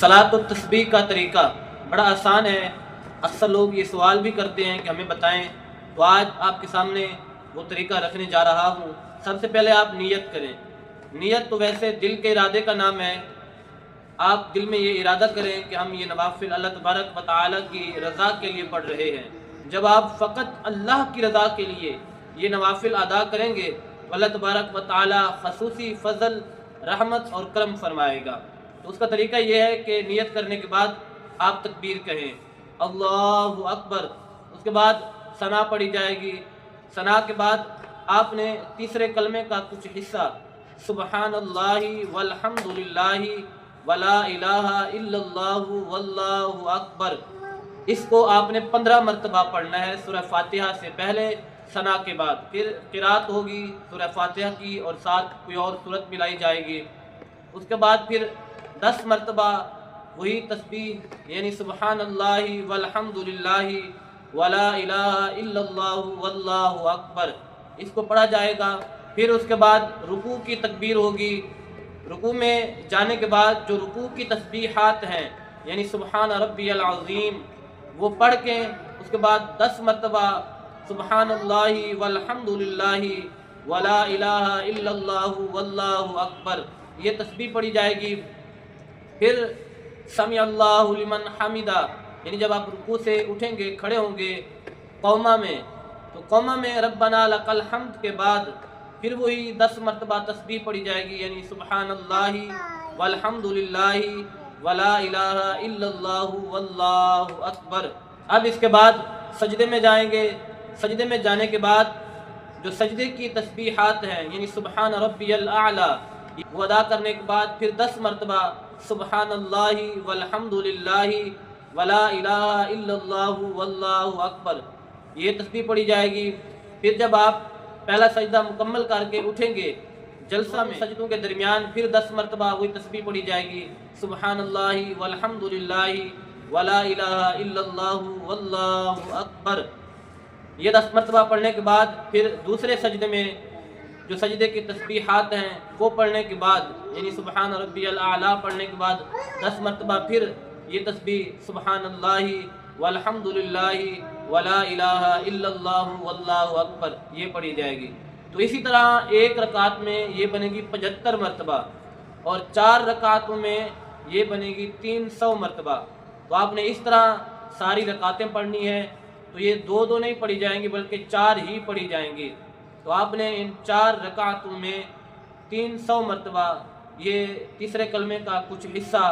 सलात और तस्बीह का तरीका बड़ा आसान है। अक्सर लोग ये सवाल भी करते हैं कि हमें बताएं, तो आज आपके सामने वो तरीका रखने जा रहा हूँ। सबसे पहले आप नीयत करें। नीयत तो वैसे दिल के इरादे का नाम है। आप दिल में ये इरादा करें कि हम ये नवाफिल अल्लाह तबारक व तआला की रज़ा के लिए पढ़ रहे हैं। जब आप फ़कत अल्लाह की रज़ा के लिए ये नवाफिल अदा करेंगे तो अल्लाह तबारक व तआला खसूसी फ़ज़ल, रहमत और करम फरमाएगा। तो उसका तरीका ये है कि नियत करने के बाद आप तकबीर कहें, अल्लाहु अकबर। उसके बाद सना पढ़ी जाएगी। सना के बाद आपने तीसरे कलमे का कुछ हिस्सा सुबहानल्लाहि वल्हम्दुलिल्लाहि वला इलाहा इल्लल्लाहु वल्लाहु अकबर, इसको आपने 15 मरतबा पढ़ना है सूरह फातिहा से पहले, सना के बाद। फिर क़िरात होगी सूरह फातिहा की और साथ कोई और सूरत मिलाई जाएगी। उसके बाद फिर 10 मरतबा वही तस्बीह यानी सुबहानल्लाहि वल्हम्दुलिल्लाहि वला इलाहा इल्लल्लाहु वल्लाहु अकबर, इसको पढ़ा जाएगा। फिर उसके बाद रुकू की तकबीर होगी। रुकू में जाने के बाद जो रुकू की तस्बीहात हैं यानी सुबहान रब्बियल अज़ीम, वो पढ़ के उसके बाद 10 मरतबा सुबहानल्लाहि वल्हम्दुलिल्लाहि वला इलाहा इल्लल्लाहु वल्लाहु अकबर, ये तस्बीह पढ़ी जाएगी। फिर समी अल्लाहु लिमन हमिदा, यानी जब आप रुकू से उठेंगे, खड़े होंगे कौमा में, तो कौमा में रब्बना लकल हम्द के बाद फिर वही 10 मरतबा तस्बीह पढ़ी जाएगी यानी सुबहानल्लाहि वल्हम्दुलिल्लाहि वला इलाहा इल्लल्लाहु वल्लाहु अकबर। अब इसके बाद सजदे में जाएंगे। सजदे में जाने के बाद जो सजदे की तस्बीहात हैं यानी सुबहान रब्बियल आला, वो अदा करने के बाद फिर 10 मरतबा सुबहानल्लाहि वल्हम्दुलिल्लाहि वला इलाहा इल्लल्लाहु वल्लाहु अकबर, ये तस्बीह पढ़ी जाएगी। फिर जब आप पहला सजदा मुकम्मल करके उठेंगे जलसा में, सजदों के दरमियान फिर 10 मरतबा वही तस्बीह पढ़ी जाएगी सुबहानल्लाहि वल्हम्दुलिल्लाहि वला इलाहा इल्लल्लाहु वल्लाहु अकबर। ये 10 मरतबा पढ़ने के बाद फिर दूसरे सजदे में जो सजदे की तस्बीहात हैं वो पढ़ने के बाद यानी सुबहान रब्बियल आला पढ़ने के बाद 10 मरतबा फिर ये तस्बीह सुबहानल्लाहि वल्हम्दुलिल्लाहि वला इलाहा इल्लल्लाहु वल्लाहु अकबर, ये पढ़ी जाएगी। तो इसी तरह एक रकात में ये बनेगी 75 मरतबा और 4 रकातों में ये बनेगी 300 मरतबा। तो आपने इस तरह सारी रकातें पढ़नी है। तो ये 2-2 नहीं पढ़ी जाएंगी बल्कि 4 ही पढ़ी जाएंगी। तो आपने इन 4 रकातों में 300 मरतबा ये तीसरे कलमे का कुछ हिस्सा